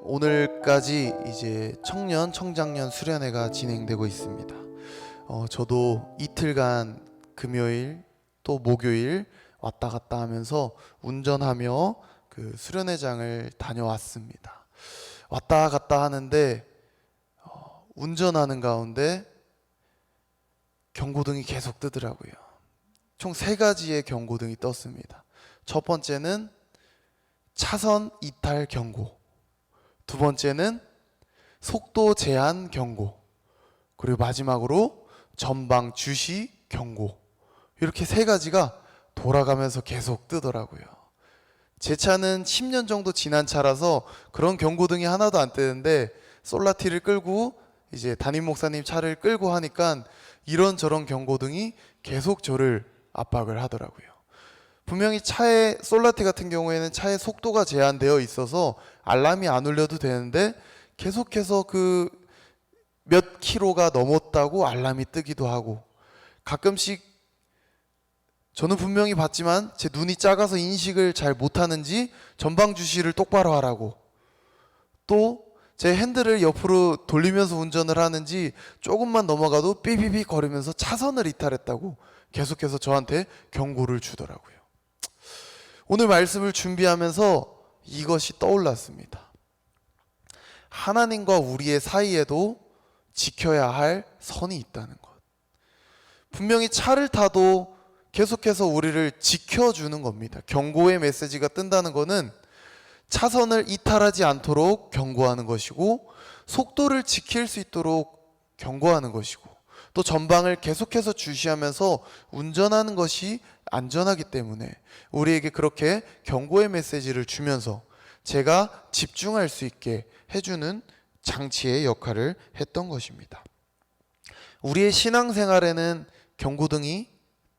오늘까지 이제 청년 청장년 수련회가 진행되고 있습니다. 저도 이틀간 금요일 또 목요일 왔다 갔다 하면서 운전하며 그 수련회장을 다녀왔습니다. 왔다 갔다 하는데 운전하는 가운데 경고등이 계속 뜨더라고요. 총 3가지의 경고등이 떴습니다. 첫 번째는 차선 이탈 경고, 두 번째는 속도 제한 경고, 그리고 마지막으로 전방 주시 경고. 이렇게 3가지가 돌아가면서 계속 뜨더라고요. 제 차는 10년 정도 지난 차라서 그런 경고등이 하나도 안 뜨는데 솔라티를 끌고 이제 담임 목사님 차를 끌고 하니까 이런저런 경고등이 계속 저를 압박을 하더라고요. 분명히 차에 솔라티 같은 경우에는 차의 속도가 제한되어 있어서 알람이 안 울려도 되는데 계속해서 그 몇 킬로가 넘었다고 알람이 뜨기도 하고, 가끔씩 저는 분명히 봤지만 제 눈이 작아서 인식을 잘 못하는지 전방 주시를 똑바로 하라고, 또 제 핸들을 옆으로 돌리면서 운전을 하는지 조금만 넘어가도 삐삐삐 거리면서 차선을 이탈했다고 계속해서 저한테 경고를 주더라고요. 오늘 말씀을 준비하면서 이것이 떠올랐습니다. 하나님과 우리의 사이에도 지켜야 할 선이 있다는 것. 분명히 차를 타도 계속해서 우리를 지켜주는 겁니다. 경고의 메시지가 뜬다는 것은 차선을 이탈하지 않도록 경고하는 것이고, 속도를 지킬 수 있도록 경고하는 것이고, 또 전방을 계속해서 주시하면서 운전하는 것이 안전하기 때문에 우리에게 그렇게 경고의 메시지를 주면서 제가 집중할 수 있게 해주는 장치의 역할을 했던 것입니다. 우리의 신앙생활에는 경고등이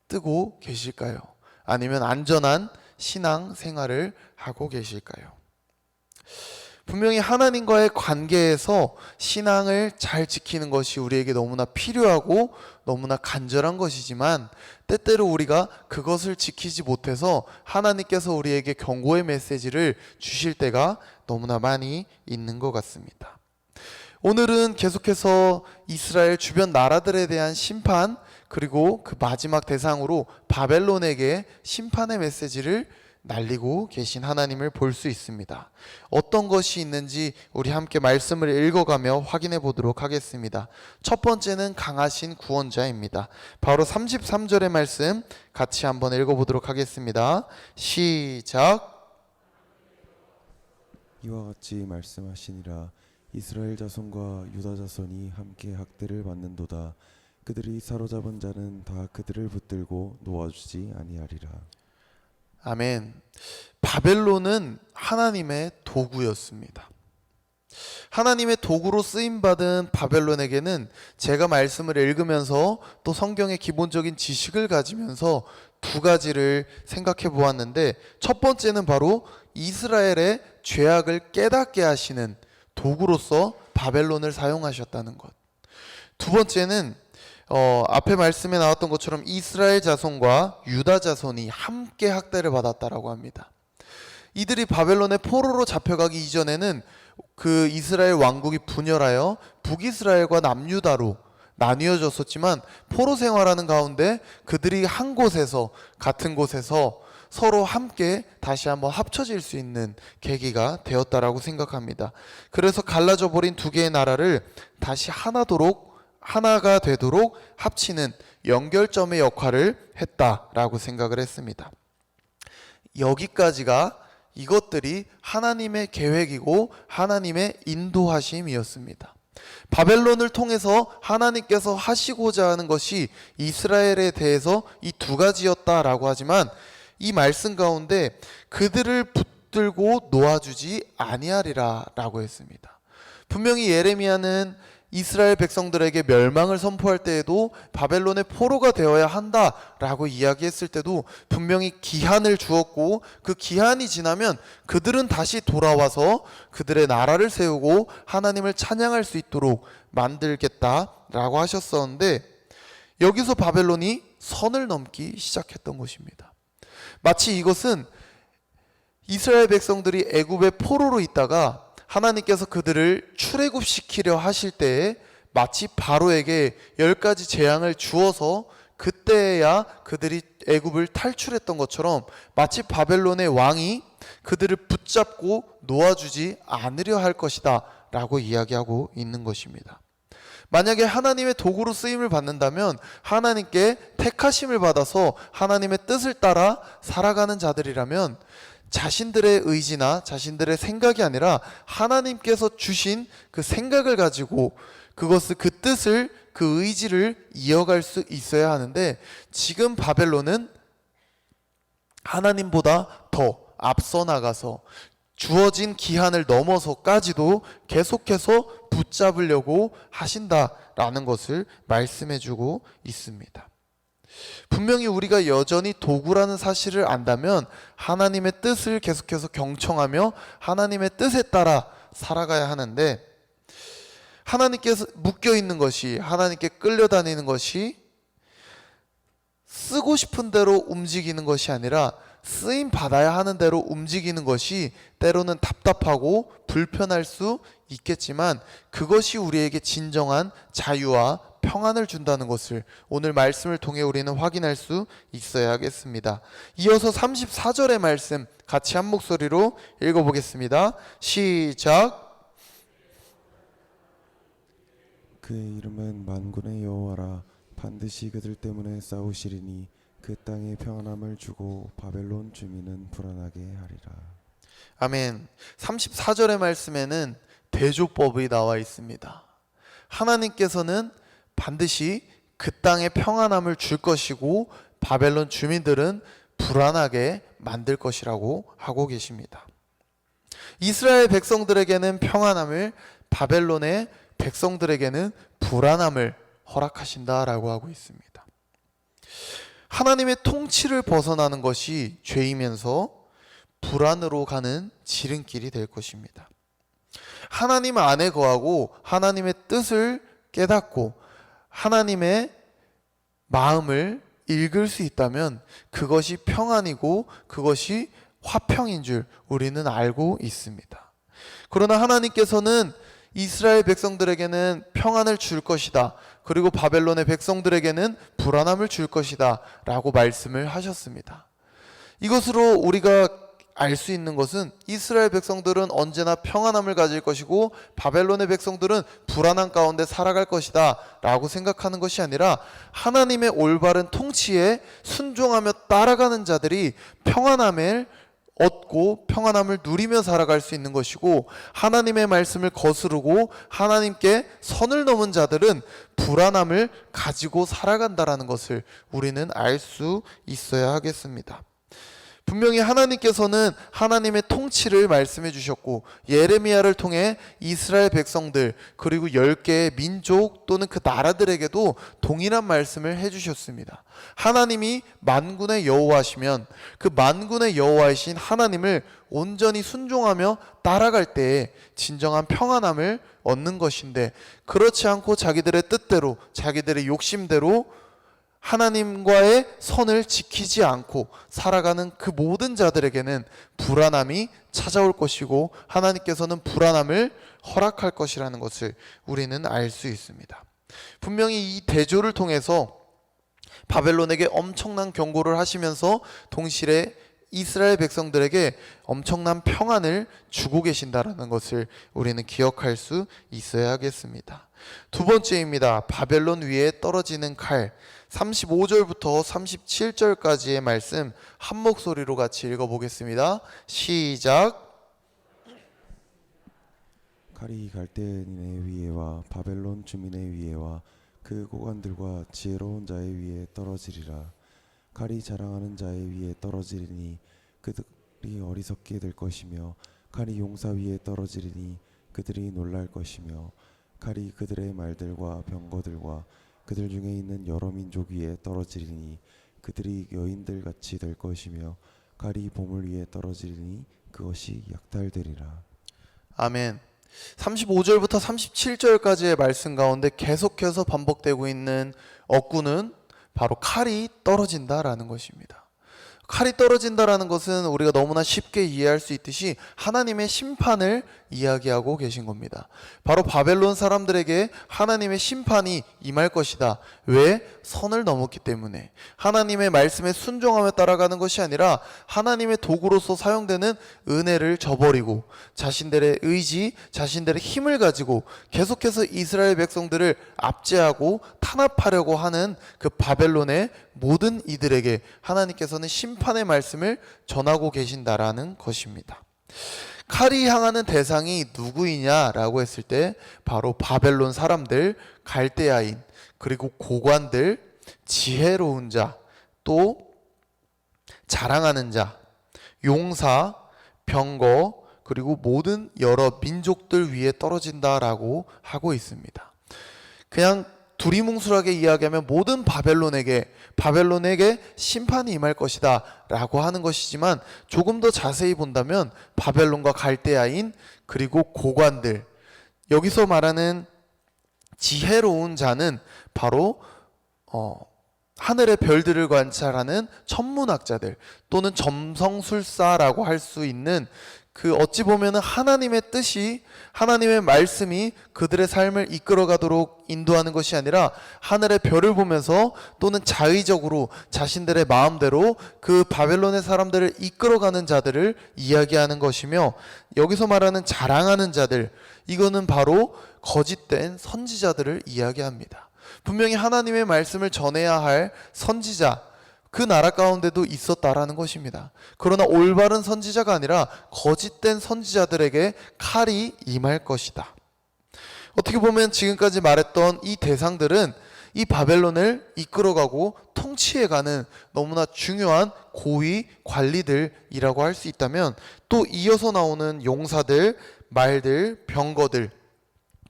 뜨고 계실까요? 아니면 안전한 신앙생활을 하고 계실까요? 분명히 하나님과의 관계에서 신앙을 잘 지키는 것이 우리에게 너무나 필요하고 너무나 간절한 것이지만, 때때로 우리가 그것을 지키지 못해서 하나님께서 우리에게 경고의 메시지를 주실 때가 너무나 많이 있는 것 같습니다. 오늘은 계속해서 이스라엘 주변 나라들에 대한 심판, 그리고 그 마지막 대상으로 바벨론에게 심판의 메시지를 날리고 계신 하나님을 볼 수 있습니다. 어떤 것이 있는지 우리 함께 말씀을 읽어가며 확인해 보도록 하겠습니다. 첫 번째는 강하신 구원자입니다. 바로 33절의 말씀 같이 한번 읽어보도록 하겠습니다. 시작. 이와 같이 말씀하시니라. 이스라엘 자손과 유다 자손이 함께 학대를 받는도다. 그들이 사로잡은 자는 다 그들을 붙들고 놓아주지 아니하리라. 아멘. 바벨론은 하나님의 도구였습니다. 하나님의 도구로 쓰임받은 바벨론에게는 제가 말씀을 읽으면서 또 성경의 기본적인 지식을 가지면서 2가지를 생각해 보았는데, 첫 번째는 바로 이스라엘의 죄악을 깨닫게 하시는 도구로서 바벨론을 사용하셨다는 것. 두 번째는 앞에 말씀에 나왔던 것처럼 이스라엘 자손과 유다 자손이 함께 학대를 받았다라고 합니다. 이들이 바벨론의 포로로 잡혀가기 이전에는 그 이스라엘 왕국이 분열하여 북이스라엘과 남유다로 나뉘어졌었지만, 포로 생활하는 가운데 그들이 한 곳에서, 같은 곳에서 서로 함께 다시 한번 합쳐질 수 있는 계기가 되었다라고 생각합니다. 그래서 갈라져 버린 2개의 나라를 다시 하나가 되도록 합치는 연결점의 역할을 했다라고 생각을 했습니다. 여기까지가 이것들이 하나님의 계획이고 하나님의 인도하심이었습니다. 바벨론을 통해서 하나님께서 하시고자 하는 것이 이스라엘에 대해서 이 2가지였다라고 하지만, 이 말씀 가운데 그들을 붙들고 놓아주지 아니하리라 라고 했습니다. 분명히 예레미야는 이스라엘 백성들에게 멸망을 선포할 때에도 바벨론의 포로가 되어야 한다라고 이야기했을 때도 분명히 기한을 주었고, 그 기한이 지나면 그들은 다시 돌아와서 그들의 나라를 세우고 하나님을 찬양할 수 있도록 만들겠다라고 하셨었는데, 여기서 바벨론이 선을 넘기 시작했던 것입니다. 마치 이것은 이스라엘 백성들이 애굽의 포로로 있다가 하나님께서 그들을 출애굽시키려 하실 때에 마치 바로에게 10가지 재앙을 주어서 그때야 그들이 애굽을 탈출했던 것처럼 마치 바벨론의 왕이 그들을 붙잡고 놓아주지 않으려 할 것이다 라고 이야기하고 있는 것입니다. 만약에 하나님의 도구로 쓰임을 받는다면 하나님께 택하심을 받아서 하나님의 뜻을 따라 살아가는 자들이라면 자신들의 의지나 자신들의 생각이 아니라 하나님께서 주신 그 생각을 가지고 그 뜻을, 그 의지를 이어갈 수 있어야 하는데, 지금 바벨론은 하나님보다 더 앞서 나가서 주어진 기한을 넘어서까지도 계속해서 붙잡으려고 하신다라는 것을 말씀해주고 있습니다. 분명히 우리가 여전히 도구라는 사실을 안다면 하나님의 뜻을 계속해서 경청하며 하나님의 뜻에 따라 살아가야 하는데, 하나님께서 묶여있는 것이, 하나님께 끌려다니는 것이 쓰고 싶은 대로 움직이는 것이 아니라 쓰임 받아야 하는 대로 움직이는 것이 때로는 답답하고 불편할 수 있겠지만 그것이 우리에게 진정한 자유와 평안을 준다는 것을 오늘 말씀을 통해 우리는 확인할 수 있어야 하겠습니다. 이어서 34절의 말씀 같이 한 목소리로 읽어보겠습니다. 시작. 그의 이름은 만군의 여호와라. 반드시 그들 때문에 싸우시리니 그 땅에 평안함을 주고 바벨론 주민은 불안하게 하리라. 아멘. 34절의 말씀에는 대조법이 나와 있습니다. 하나님께서는 반드시 그 땅에 평안함을 줄 것이고 바벨론 주민들은 불안하게 만들 것이라고 하고 계십니다. 이스라엘 백성들에게는 평안함을, 바벨론의 백성들에게는 불안함을 허락하신다라고 하고 있습니다. 하나님의 통치를 벗어나는 것이 죄이면서 불안으로 가는 지름길이 될 것입니다. 하나님 안에 거하고 하나님의 뜻을 깨닫고 하나님의 마음을 읽을 수 있다면 그것이 평안이고 그것이 화평인 줄 우리는 알고 있습니다. 그러나 하나님께서는 이스라엘 백성들에게는 평안을 줄 것이다, 그리고 바벨론의 백성들에게는 불안함을 줄 것이다 라고 말씀을 하셨습니다. 이것으로 우리가 알 수 있는 것은 이스라엘 백성들은 언제나 평안함을 가질 것이고 바벨론의 백성들은 불안한 가운데 살아갈 것이다 라고 생각하는 것이 아니라 하나님의 올바른 통치에 순종하며 따라가는 자들이 평안함을 얻고 평안함을 누리며 살아갈 수 있는 것이고, 하나님의 말씀을 거스르고 하나님께 선을 넘은 자들은 불안함을 가지고 살아간다라는 것을 우리는 알 수 있어야 하겠습니다. 분명히 하나님께서는 하나님의 통치를 말씀해 주셨고 예레미야를 통해 이스라엘 백성들 그리고 10개의 민족 또는 그 나라들에게도 동일한 말씀을 해주셨습니다. 하나님이 만군의 여호와시면 그 만군의 여호와이신 하나님을 온전히 순종하며 따라갈 때에 진정한 평안함을 얻는 것인데, 그렇지 않고 자기들의 뜻대로 자기들의 욕심대로 하나님과의 선을 지키지 않고 살아가는 그 모든 자들에게는 불안함이 찾아올 것이고 하나님께서는 불안함을 허락할 것이라는 것을 우리는 알 수 있습니다. 분명히 이 대조를 통해서 바벨론에게 엄청난 경고를 하시면서 동시에 이스라엘 백성들에게 엄청난 평안을 주고 계신다라는 것을 우리는 기억할 수 있어야 하겠습니다. 두 번째입니다. 바벨론 위에 떨어지는 칼. 35절부터 37절까지의 말씀 한 목소리로 같이 읽어보겠습니다. 시작. 칼이 갈대인의 위에와 바벨론 주민의 위에와 그 고관들과 지혜로운 자의 위에 떨어지리라. 칼이 자랑하는 자의 위에 떨어지리니 그들이 어리석게 될 것이며, 칼이 용사 위에 떨어지리니 그들이 놀랄 것이며, 칼이 그들의 말들과 병거들과 그들 중에 있는 여러 민족 위에 떨어지리니 그들이 여인들 같이 될 것이며, 칼이 보물 위에 떨어지리니 그것이 약탈되리라. 아멘. 35절부터 37절까지의 말씀 가운데 계속해서 반복되고 있는 어구는 바로 칼이 떨어진다라는 것입니다. 칼이 떨어진다라는 것은 우리가 너무나 쉽게 이해할 수 있듯이 하나님의 심판을 이야기하고 계신 겁니다. 바로 바벨론 사람들에게 하나님의 심판이 임할 것이다. 왜? 선을 넘었기 때문에. 하나님의 말씀에 순종하며 따라가는 것이 아니라 하나님의 도구로서 사용되는 은혜를 저버리고 자신들의 의지, 자신들의 힘을 가지고 계속해서 이스라엘 백성들을 압제하고 탄압하려고 하는 그 바벨론의 모든 이들에게 하나님께서는 심판의 말씀을 전하고 계신다라는 것입니다. 칼이 향하는 대상이 누구이냐라고 했을 때 바로 바벨론 사람들, 갈대아인, 그리고 고관들, 지혜로운 자, 또 자랑하는 자, 용사, 병거, 그리고 모든 여러 민족들 위에 떨어진다라고 하고 있습니다. 그냥 두리뭉술하게 이야기하면 모든 바벨론에게 심판이 임할 것이다 라고 하는 것이지만 조금 더 자세히 본다면 바벨론과 갈대아인 그리고 고관들, 여기서 말하는 지혜로운 자는 바로 하늘의 별들을 관찰하는 천문학자들 또는 점성술사라고 할 수 있는 그 어찌 보면은 하나님의 뜻이, 하나님의 말씀이 그들의 삶을 이끌어가도록 인도하는 것이 아니라 하늘의 별을 보면서 또는 자의적으로 자신들의 마음대로 그 바벨론의 사람들을 이끌어가는 자들을 이야기하는 것이며, 여기서 말하는 자랑하는 자들, 이거는 바로 거짓된 선지자들을 이야기합니다. 분명히 하나님의 말씀을 전해야 할 선지자, 그 나라 가운데도 있었다라는 것입니다. 그러나 올바른 선지자가 아니라 거짓된 선지자들에게 칼이 임할 것이다. 어떻게 보면 지금까지 말했던 이 대상들은 이 바벨론을 이끌어가고 통치해가는 너무나 중요한 고위 관리들이라고 할 수 있다면, 또 이어서 나오는 용사들, 말들, 병거들,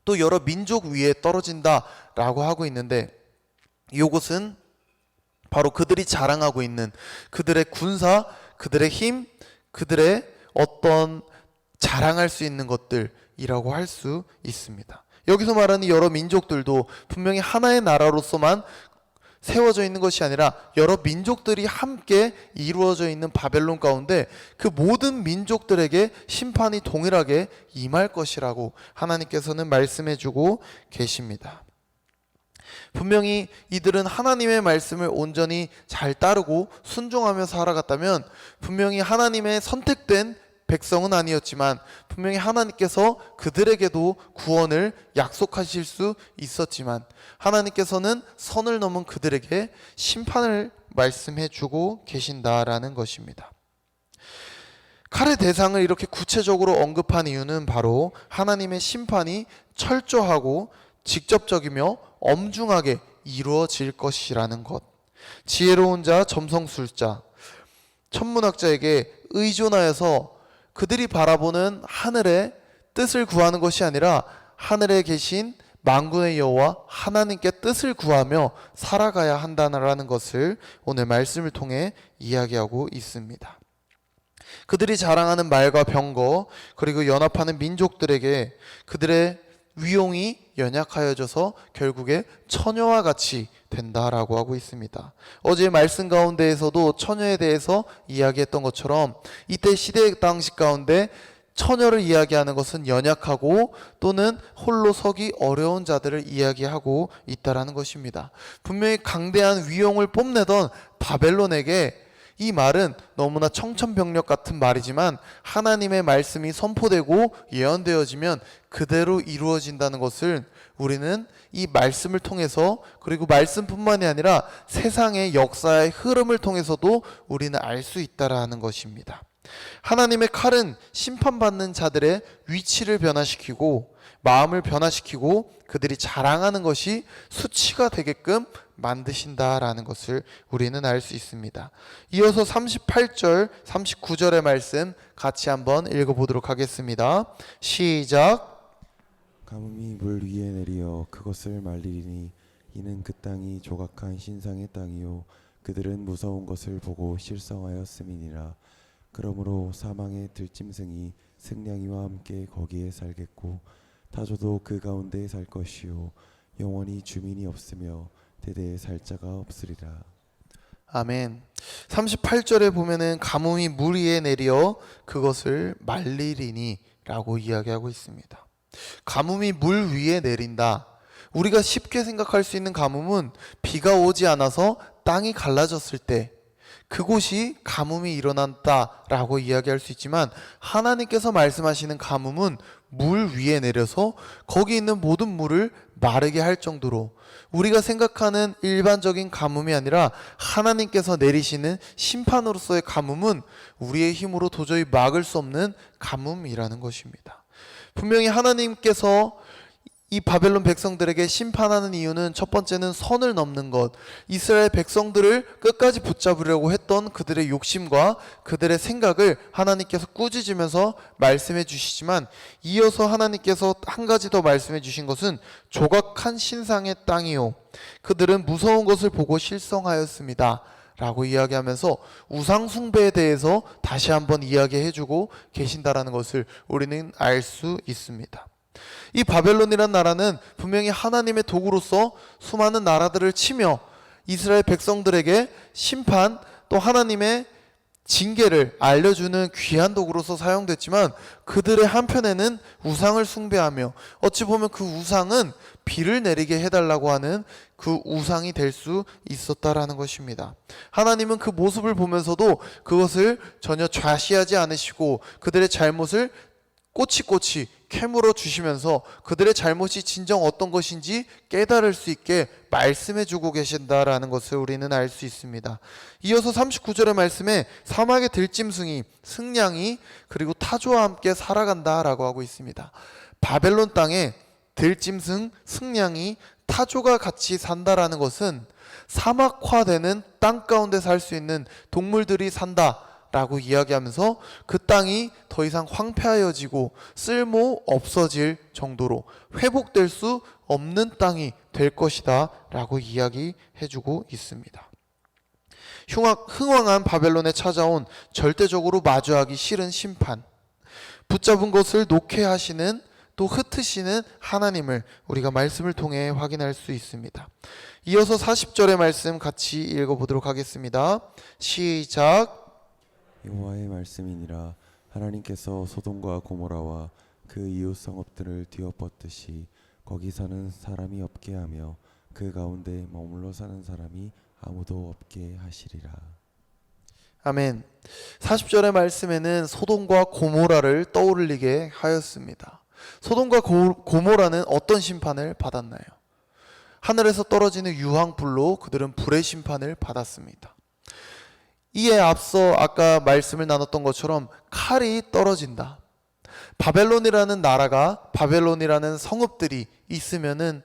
또 여러 민족 위에 떨어진다라고 하고 있는데, 이것은 바로 그들이 자랑하고 있는 그들의 군사, 그들의 힘, 그들의 어떤 자랑할 수 있는 것들이라고 할 수 있습니다. 여기서 말하는 여러 민족들도 분명히 하나의 나라로서만 세워져 있는 것이 아니라 여러 민족들이 함께 이루어져 있는 바벨론 가운데 그 모든 민족들에게 심판이 동일하게 임할 것이라고 하나님께서는 말씀해주고 계십니다. 분명히 이들은 하나님의 말씀을 온전히 잘 따르고 순종하며 살아갔다면 분명히 하나님의 선택된 백성은 아니었지만 분명히 하나님께서 그들에게도 구원을 약속하실 수 있었지만 하나님께서는 선을 넘은 그들에게 심판을 말씀해주고 계신다라는 것입니다. 칼의 대상을 이렇게 구체적으로 언급한 이유는 바로 하나님의 심판이 철저하고 직접적이며 엄중하게 이루어질 것이라는 것. 지혜로운 자, 점성술자, 천문학자에게 의존하여서 그들이 바라보는 하늘의 뜻을 구하는 것이 아니라 하늘에 계신 만군의 여호와 하나님께 뜻을 구하며 살아가야 한다는 것을 오늘 말씀을 통해 이야기하고 있습니다. 그들이 자랑하는 말과 병거, 그리고 연합하는 민족들에게 그들의 위용이 연약하여져서 결국에 처녀와 같이 된다라고 하고 있습니다. 어제 말씀 가운데에서도 처녀에 대해서 이야기했던 것처럼 이때 시대 당시 가운데 처녀를 이야기하는 것은 연약하고 또는 홀로 서기 어려운 자들을 이야기하고 있다라는 것입니다. 분명히 강대한 위용을 뽐내던 바벨론에게 이 말은 너무나 청천벽력 같은 말이지만 하나님의 말씀이 선포되고 예언되어지면 그대로 이루어진다는 것을 우리는 이 말씀을 통해서, 그리고 말씀뿐만이 아니라 세상의 역사의 흐름을 통해서도 우리는 알 수 있다라는 것입니다. 하나님의 칼은 심판받는 자들의 위치를 변화시키고 마음을 변화시키고 그들이 자랑하는 것이 수치가 되게끔 만드신다라는 것을 우리는 알 수 있습니다. 이어서 38절, 39절의 말씀 같이 한번 읽어보도록 하겠습니다. 시작. 가뭄이 물 위에 내리어 그것을 말리리니 이는 그 땅이 조각한 신상의 땅이요 그들은 무서운 것을 보고 실성하였음이니라. 그러므로 사망의 들짐승이 승냥이와 함께 거기에 살겠고 타조도 그 가운데 살 것이요 영원히 주민이 없으며 대대에 살 자가 없으리라. 아멘. 38절에 보면은 가뭄이 물 위에 내려 그것을 말리리니 라고 이야기하고 있습니다. 가뭄이 물 위에 내린다. 우리가 쉽게 생각할 수 있는 가뭄은 비가 오지 않아서 땅이 갈라졌을 때 그곳이 가뭄이 일어난다라고 이야기할 수 있지만, 하나님께서 말씀하시는 가뭄은 물 위에 내려서 거기 있는 모든 물을 마르게 할 정도로, 우리가 생각하는 일반적인 가뭄이 아니라 하나님께서 내리시는 심판으로서의 가뭄은 우리의 힘으로 도저히 막을 수 없는 가뭄이라는 것입니다. 분명히 하나님께서 이 바벨론 백성들에게 심판하는 이유는 첫 번째는 선을 넘는 것, 이스라엘 백성들을 끝까지 붙잡으려고 했던 그들의 욕심과 그들의 생각을 하나님께서 꾸짖으면서 말씀해 주시지만, 이어서 하나님께서 한 가지 더 말씀해 주신 것은 조각한 신상의 땅이요 그들은 무서운 것을 보고 실성하였습니다 라고 이야기하면서 우상 숭배에 대해서 다시 한번 이야기해 주고 계신다라는 것을 우리는 알 수 있습니다. 이 바벨론이란 나라는 분명히 하나님의 도구로서 수많은 나라들을 치며 이스라엘 백성들에게 심판 또 하나님의 징계를 알려주는 귀한 도구로서 사용됐지만, 그들의 한편에는 우상을 숭배하며 어찌 보면 그 우상은 비를 내리게 해달라고 하는 그 우상이 될 수 있었다라는 것입니다. 하나님은 그 모습을 보면서도 그것을 전혀 좌시하지 않으시고 그들의 잘못을 꼬치꼬치 캐물어 주시면서 그들의 잘못이 진정 어떤 것인지 깨달을 수 있게 말씀해 주고 계신다라는 것을 우리는 알 수 있습니다. 이어서 39절의 말씀에 사막의 들짐승이, 승냥이 그리고 타조와 함께 살아간다라고 하고 있습니다. 바벨론 땅에 들짐승, 승냥이, 타조가 같이 산다라는 것은 사막화되는 땅 가운데 살 수 있는 동물들이 산다 라고 이야기하면서 그 땅이 더 이상 황폐하여지고 쓸모 없어질 정도로 회복될 수 없는 땅이 될 것이다 라고 이야기해주고 있습니다. 흥왕한 바벨론에 찾아온 절대적으로 마주하기 싫은 심판, 붙잡은 것을 놓게 하시는 또 흩으시는 하나님을 우리가 말씀을 통해 확인할 수 있습니다. 이어서 40절의 말씀 같이 읽어보도록 하겠습니다. 시작. 여호와의 말씀이니라. 하나님께서 소돔과 고모라와 그 이웃 성읍들을 뒤엎었듯이 거기 사는 사람이 없게 하며 그 가운데 머물러 사는 사람이 아무도 없게 하시리라. 아멘. 40절의 말씀에는 소돔과 고모라를 떠올리게 하였습니다. 소돔과 고모라는 어떤 심판을 받았나요? 하늘에서 떨어지는 유황불로 그들은 불의 심판을 받았습니다. 이에 앞서 아까 말씀을 나눴던 것처럼 칼이 떨어진다. 바벨론이라는 나라가, 바벨론이라는 성읍들이 있으면은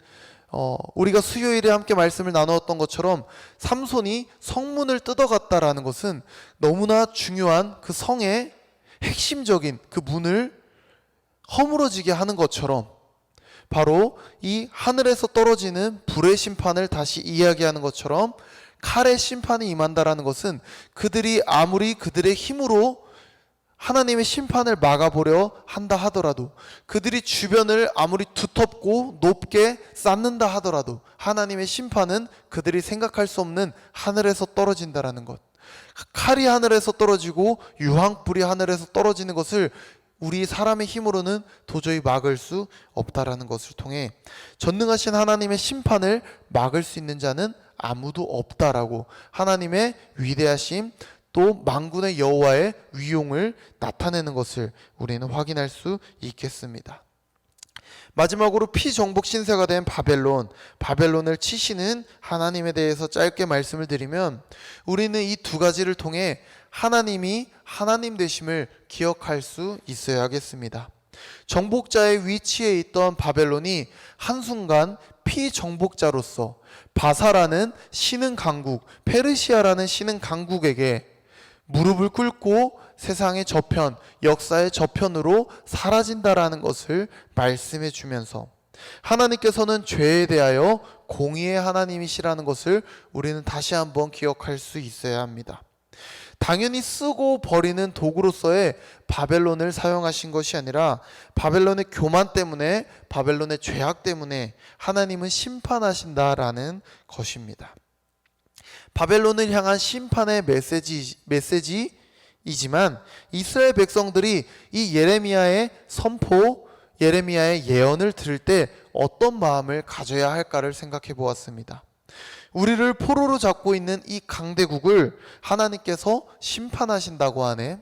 우리가 수요일에 함께 말씀을 나누었던 것처럼 삼손이 성문을 뜯어갔다라는 것은 너무나 중요한 그 성의 핵심적인 그 문을 허물어지게 하는 것처럼, 바로 이 하늘에서 떨어지는 불의 심판을 다시 이야기하는 것처럼 칼의 심판이 임한다라는 것은 그들이 아무리 그들의 힘으로 하나님의 심판을 막아보려 한다 하더라도, 그들이 주변을 아무리 두텁고 높게 쌓는다 하더라도 하나님의 심판은 그들이 생각할 수 없는 하늘에서 떨어진다라는 것, 칼이 하늘에서 떨어지고 유황불이 하늘에서 떨어지는 것을 우리 사람의 힘으로는 도저히 막을 수 없다라는 것을 통해 전능하신 하나님의 심판을 막을 수 있는 자는 아무도 없다라고 하나님의 위대하심 또 만군의 여호와의 위용을 나타내는 것을 우리는 확인할 수 있겠습니다. 마지막으로 피정복 신세가 된 바벨론을 치시는 하나님에 대해서 짧게 말씀을 드리면, 우리는 이 두 가지를 통해 하나님이 하나님 되심을 기억할 수 있어야 하겠습니다. 정복자의 위치에 있던 바벨론이 한순간 피정복자로서 바사라는 신흥 강국, 페르시아라는 신흥 강국에게 무릎을 꿇고 세상의 저편, 역사의 저편으로 사라진다라는 것을 말씀해 주면서, 하나님께서는 죄에 대하여 공의의 하나님이시라는 것을 우리는 다시 한번 기억할 수 있어야 합니다. 당연히 쓰고 버리는 도구로서의 바벨론을 사용하신 것이 아니라 바벨론의 교만 때문에, 바벨론의 죄악 때문에 하나님은 심판하신다라는 것입니다. 바벨론을 향한 심판의 메시지이지만 이스라엘 백성들이 이 예레미야의 선포, 예레미야의 예언을 들을 때 어떤 마음을 가져야 할까를 생각해 보았습니다. 우리를 포로로 잡고 있는 이 강대국을 하나님께서 심판하신다고 하네.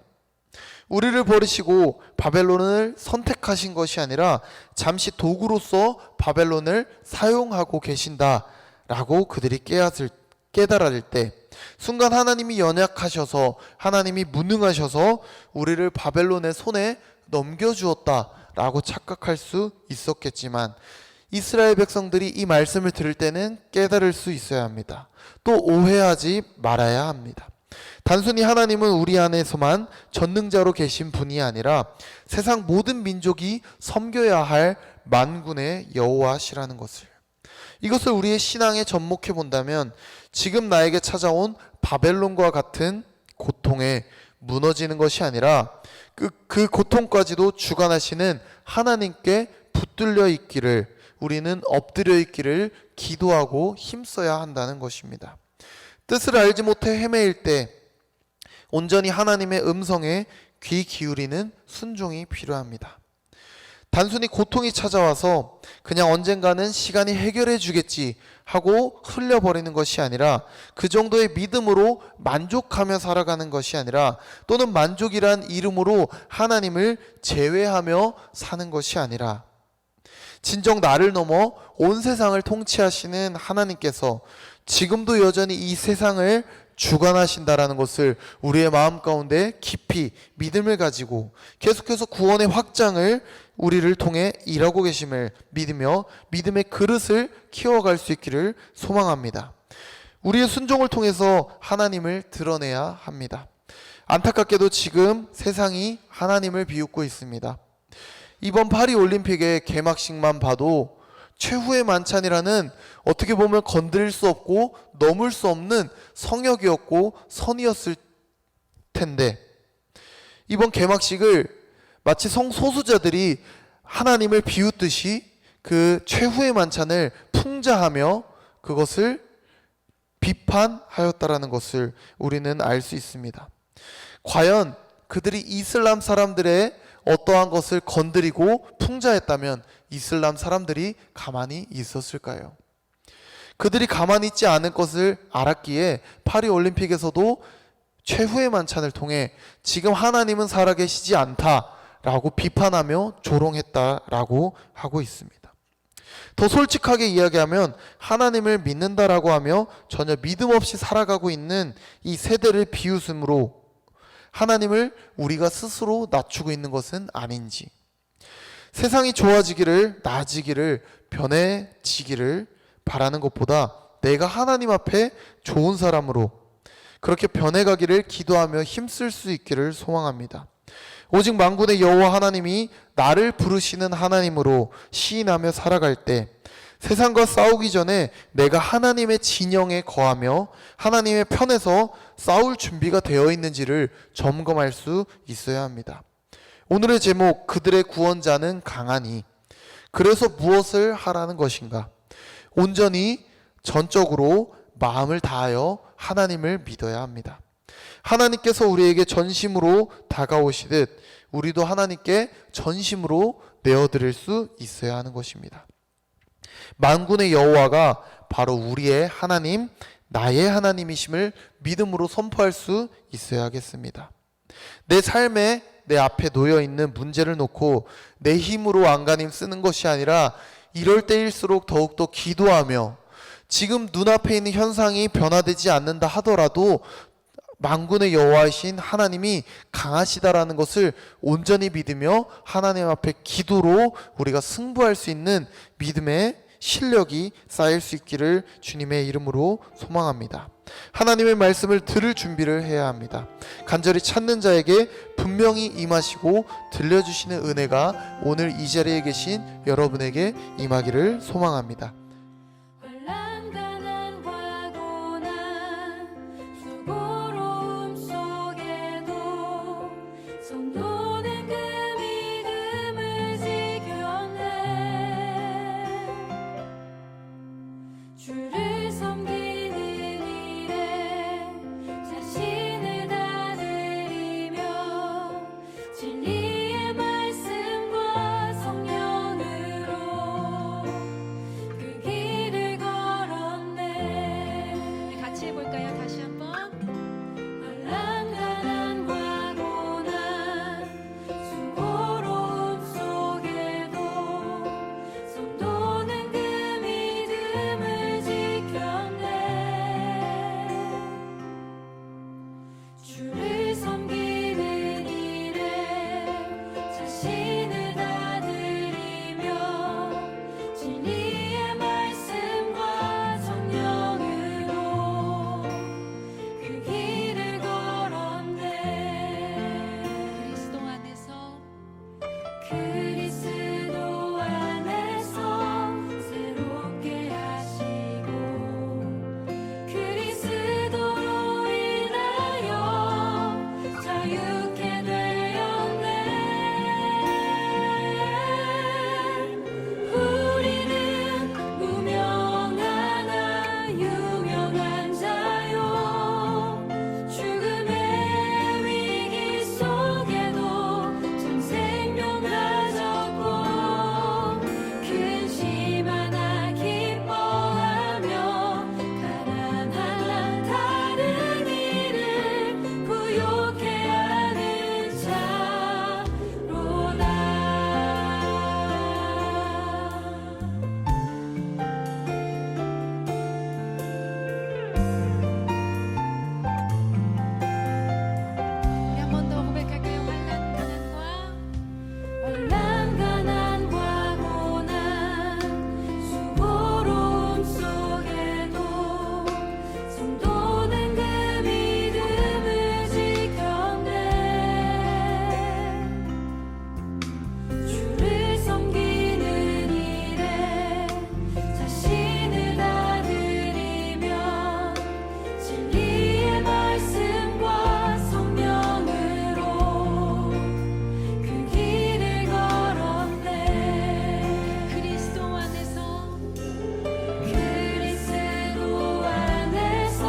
우리를 버리시고 바벨론을 선택하신 것이 아니라 잠시 도구로서 바벨론을 사용하고 계신다라고 그들이 깨달을 때 순간 하나님이 연약하셔서, 하나님이 무능하셔서 우리를 바벨론의 손에 넘겨주었다라고 착각할 수 있었겠지만, 이스라엘 백성들이 이 말씀을 들을 때는 깨달을 수 있어야 합니다. 또 오해하지 말아야 합니다. 단순히 하나님은 우리 안에서만 전능자로 계신 분이 아니라 세상 모든 민족이 섬겨야 할 만군의 여호와시라는 것을, 이것을 우리의 신앙에 접목해 본다면 지금 나에게 찾아온 바벨론과 같은 고통에 무너지는 것이 아니라 그 고통까지도 주관하시는 하나님께 붙들려 있기를, 우리는 엎드려 있기를 기도하고 힘써야 한다는 것입니다. 뜻을 알지 못해 헤매일 때 온전히 하나님의 음성에 귀 기울이는 순종이 필요합니다. 단순히 고통이 찾아와서 그냥 언젠가는 시간이 해결해 주겠지 하고 흘려버리는 것이 아니라, 그 정도의 믿음으로 만족하며 살아가는 것이 아니라, 또는 만족이란 이름으로 하나님을 제외하며 사는 것이 아니라, 진정 나를 넘어 온 세상을 통치하시는 하나님께서 지금도 여전히 이 세상을 주관하신다라는 것을 우리의 마음 가운데 깊이 믿음을 가지고 계속해서 구원의 확장을 우리를 통해 일하고 계심을 믿으며 믿음의 그릇을 키워갈 수 있기를 소망합니다. 우리의 순종을 통해서 하나님을 드러내야 합니다. 안타깝게도 지금 세상이 하나님을 비웃고 있습니다. 이번 파리 올림픽의 개막식만 봐도 최후의 만찬이라는, 어떻게 보면 건드릴 수 없고 넘을 수 없는 성역이었고 선이었을 텐데, 이번 개막식을 마치 성소수자들이 하나님을 비웃듯이 그 최후의 만찬을 풍자하며 그것을 비판하였다라는 것을 우리는 알 수 있습니다. 과연 그들이 이슬람 사람들의 어떠한 것을 건드리고 풍자했다면 이슬람 사람들이 가만히 있었을까요? 그들이 가만히 있지 않을 것을 알았기에 파리 올림픽에서도 최후의 만찬을 통해 지금 하나님은 살아계시지 않다라고 비판하며 조롱했다라고 하고 있습니다. 더 솔직하게 이야기하면 하나님을 믿는다라고 하며 전혀 믿음 없이 살아가고 있는 이 세대를 비웃음으로 하나님을 우리가 스스로 낮추고 있는 것은 아닌지, 세상이 좋아지기를, 나아지기를, 변해지기를 바라는 것보다 내가 하나님 앞에 좋은 사람으로 그렇게 변해가기를 기도하며 힘쓸 수 있기를 소망합니다. 오직 만군의 여호와 하나님이 나를 부르시는 하나님으로 시인하며 살아갈 때 세상과 싸우기 전에 내가 하나님의 진영에 거하며 하나님의 편에서 싸울 준비가 되어 있는지를 점검할 수 있어야 합니다. 오늘의 제목, 그들의 구원자는 강하니. 그래서 무엇을 하라는 것인가? 온전히 전적으로 마음을 다하여 하나님을 믿어야 합니다. 하나님께서 우리에게 전심으로 다가오시듯 우리도 하나님께 전심으로 내어드릴 수 있어야 하는 것입니다. 만군의 여호와가 바로 우리의 하나님, 나의 하나님이심을 믿음으로 선포할 수 있어야 하겠습니다. 내 삶에 내 앞에 놓여있는 문제를 놓고 내 힘으로 안간힘 쓰는 것이 아니라, 이럴 때일수록 더욱더 기도하며 지금 눈앞에 있는 현상이 변화되지 않는다 하더라도 만군의 여호와이신 하나님이 강하시다라는 것을 온전히 믿으며 하나님 앞에 기도로 우리가 승부할 수 있는 믿음의 실력이 쌓일 수 있기를 주님의 이름으로 소망합니다. 하나님의 말씀을 들을 준비를 해야 합니다. 간절히 찾는 자에게 분명히 임하시고 들려주시는 은혜가 오늘 이 자리에 계신 여러분에게 임하기를 소망합니다. 주를 섬기는 일에 진리의 말씀과 성령으로 그 길을 걸었네. 우리 같이 해볼까요? 다시 한번. 혼란 가난과 고난 수고로움 속에도 손도는 그 믿음을 지켰네. 주를 섬기는 일에 자신을 다 드리며 진리의 말씀과 성령으로 그 길을 걸었네. 그리스도 안에서 그리스도 안에서 새롭게 하시고 그리스도로 인하여 자유케 되었네. 우리는 무명하나 유명한 자요 죽음의 위기 속에도 참 생명 가졌고 근심 하나 기뻐하며 가난한 다른 이를 부욕해 하는 자로다. 우리 한 번 더 고백할까요? 환난 가난과 혼란 가난과 고난 수고로움 속에도 손도는 그 믿음을 지켰네. 주를 섬기는 일에 자신을 다 드리며 진리의 말씀과 성령으로 그 길을 걸었네. 그리스도 안에서 그리스도 안에서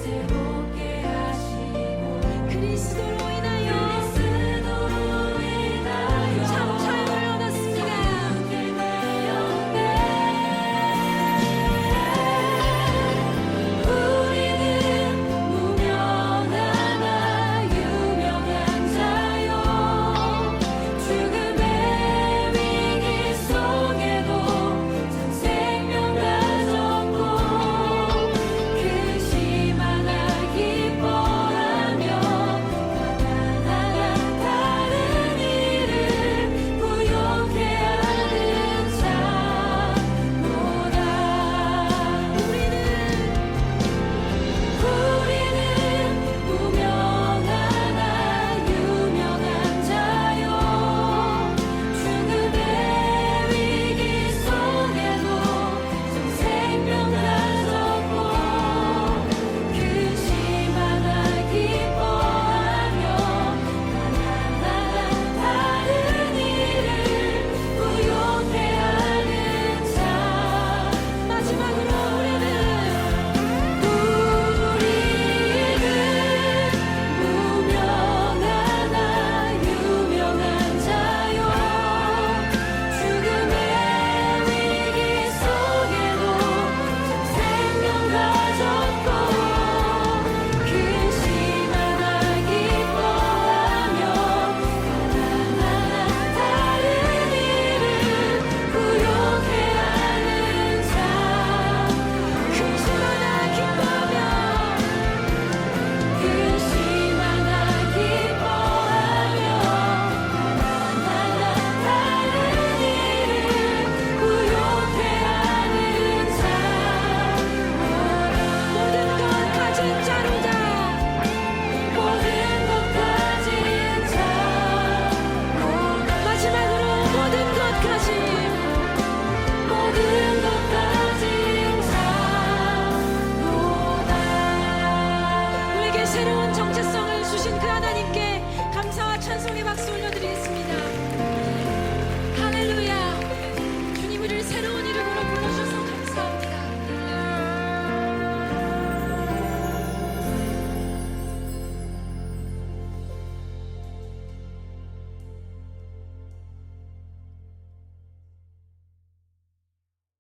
새롭게 하시고 그리스도로 인하여 그리스도로 인하여 참 자유를 얻었습니다. 자유케 되었네. 우리는 무명하나 유명한 자요 죽음의 위기 속에도 참 생명 가졌고 근심 하나 기뻐하며 가난한 다른 이를 부욕해 하는 자로다. 우리는 무명하나 유명한 자요 죽음의 위기 속에도 참 생명 가졌고 근심 하나 기뻐하며 가난한 다른 이를 부욕해 하는 자. 마지막으로 우리는 무명하나 유명한 자요 죽음의 위기 속에도 참 생명 가졌고 근심 하나 기뻐하며 가난한 다른 이를 부욕해 하는 자. 근심 하나 기뻐하며 근심 하나 기뻐하며 가난한 다른 이를 부욕해 하는 자. 모든 것 가진 자로다. 모든 것 가진 자로다. 마지막으로 모든 것 가진 모든 것 가진 자로다. 우리에게 새로운 정체성을 주신 그 하나님께 감사와 찬송의 박수 올려